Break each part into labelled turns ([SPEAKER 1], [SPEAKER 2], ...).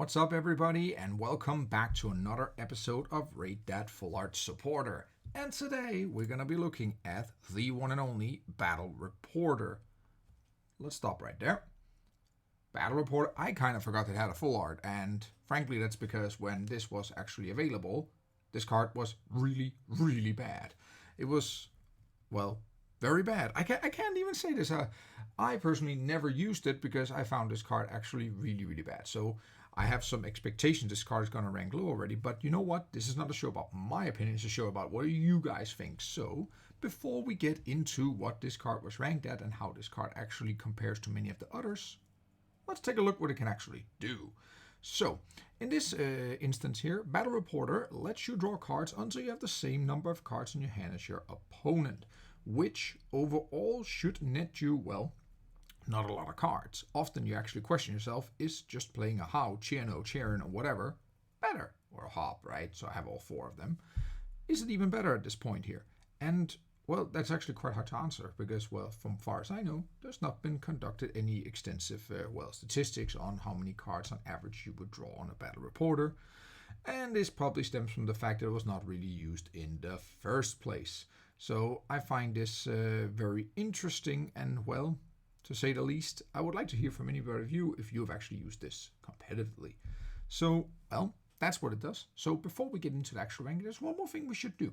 [SPEAKER 1] What's up, everybody, and welcome back to another episode of Rate That Full Art Supporter. And today we're going to be looking at the one and only Battle Reporter. Let's stop right there. Battle Reporter, I kind of forgot it had a full art, and frankly that's because when this was actually available, this card was really, really bad. It was, well, very bad. I can't even say this. I personally never used it because I found this card actually really, really bad. So I have some expectations this card is going to rank low already. But you know what? This is not a show about my opinion. It's a show about what do you guys think. So before we get into what this card was ranked at and how this card actually compares to many of the others, let's take a look what it can actually do. So, in this instance here, Battle Reporter lets you draw cards until you have the same number of cards in your hand as your opponent, which overall should net you, well, not a lot of cards. Often you actually question yourself, is just playing a How, Chiano, Charon, or whatever better? Or a Hop, right? So I have all four of them. Is it even better at this point here? And well, that's actually quite hard to answer because, well, from far as I know, there's not been conducted any extensive, statistics on how many cards on average you would draw on a Battle Reporter. And this probably stems from the fact that it was not really used in the first place. So I find this very interesting and, well, to say the least, I would like to hear from anybody of you if you have actually used this competitively. So, well, that's what it does. So before we get into the actual ranking, there's one more thing we should do.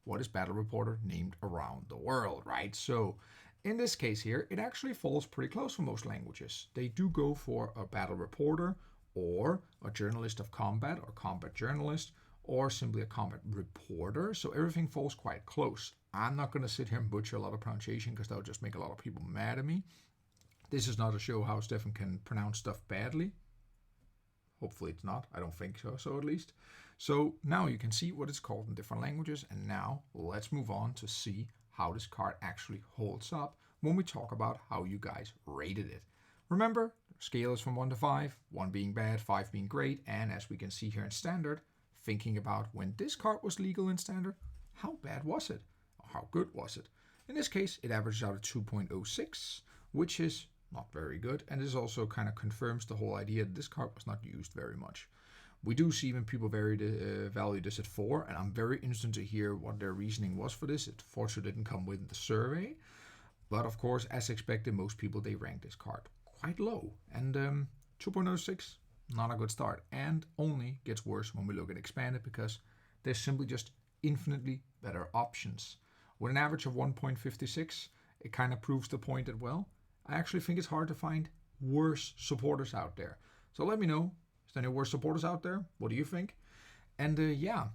[SPEAKER 1] What is Battle Reporter named around the world, right? So in this case here, it actually falls pretty close for most languages. They do go for a Battle Reporter or a Journalist of Combat or Combat Journalist or simply a Combat Reporter. So everything falls quite close. I'm not going to sit here and butcher a lot of pronunciation because that would just make a lot of people mad at me. This is not a show how Stefan can pronounce stuff badly. Hopefully it's not. I don't think so at least. So now you can see what it's called in different languages. And now let's move on to see how this card actually holds up when we talk about how you guys rated it. Remember, the scale is from 1 to 5, 1 being bad, 5 being great. And as we can see here in Standard, thinking about when this card was legal in Standard, how bad was it? Or how good was it? In this case, it averages out at 2.06, which is not very good, and this also kind of confirms the whole idea that this card was not used very much. We do see even people value this at 4, and I'm very interested to hear what their reasoning was for this. It fortunately didn't come with the survey, but of course, as expected, most people, they rank this card quite low, and 2.06, not a good start, and only gets worse when we look at Expanded because there's simply just infinitely better options. With an average of 1.56, it kind of proves the point that, well, I actually think it's hard to find worse supporters out there. So let me know, is there any worse supporters out there? What do you think? And yeah,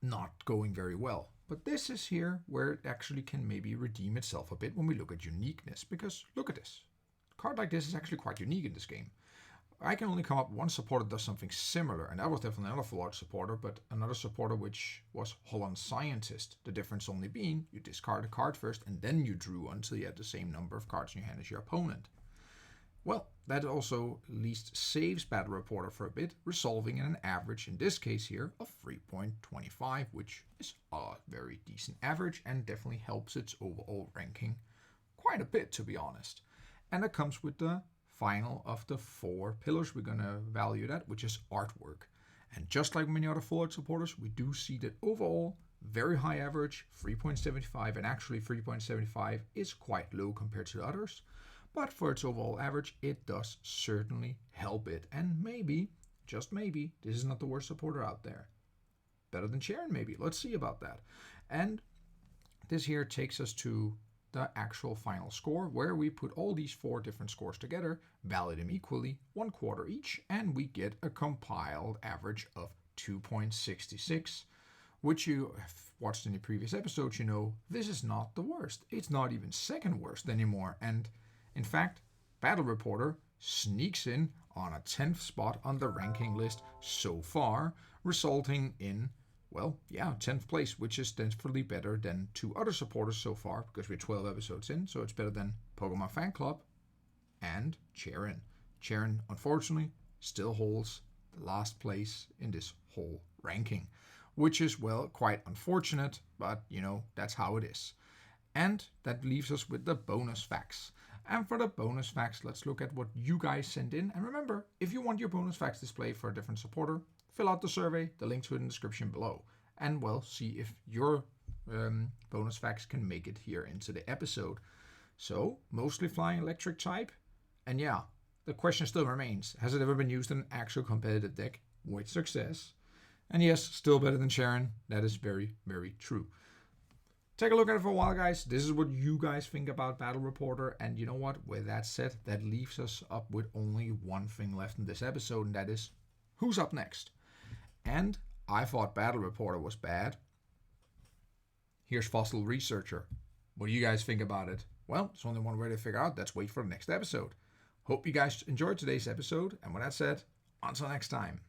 [SPEAKER 1] not going very well. But this is here where it actually can maybe redeem itself a bit when we look at uniqueness. Because look at this. A card like this is actually quite unique in this game. I can only come up with one supporter that does something similar, and that was definitely not a full art supporter, but another supporter which was Holland Scientist. The difference only being you discard a card first and then you drew until you had the same number of cards in your hand as your opponent. Well, that also at least saves Battle Reporter for a bit, resolving in an average, in this case here, of 3.25, which is a very decent average and definitely helps its overall ranking quite a bit, to be honest. And that comes with the final of the 4 pillars we're going to value that, which is artwork. And just like many other full art supporters, we do see that overall, very high average, 3.75, and actually 3.75 is quite low compared to the others. But for its overall average, it does certainly help it. And maybe, just maybe, this is not the worst supporter out there. Better than Sharon, maybe. Let's see about that. And this here takes us to the actual final score, where we put all these 4 different scores together, value them equally, 1/4 each, and we get a compiled average of 2.66, which you have watched in the previous episodes, you know, this is not the worst. It's not even second worst anymore. And in fact, Battle Reporter sneaks in on a 10th spot on the ranking list so far, resulting in, well, yeah, 10th place, which is definitely better than 2 other supporters so far, because we're 12 episodes in, so it's better than Pokemon Fan Club and Charon. Charon, unfortunately, still holds the last place in this whole ranking, which is, well, quite unfortunate, but, you know, that's how it is. And that leaves us with the bonus facts. And for the bonus facts, let's look at what you guys sent in. And remember, if you want your bonus facts displayed for a different supporter, fill out the survey, the link to it in the description below. And we'll see if your bonus facts can make it here into the episode. So, mostly flying electric type. And yeah, the question still remains, has it ever been used in an actual competitive deck? With success. And yes, still better than Sharon. That is very, very true. Take a look at it for a while, guys. This is what you guys think about Battle Reporter. And you know what? With that said, that leaves us up with only one thing left in this episode, and that is, who's up next? And I thought Battle Reporter was bad. Here's Fossil Researcher. What do you guys think about it? Well, there's only one way to figure out. Let's wait for the next episode. Hope you guys enjoyed today's episode. And with that said, until next time.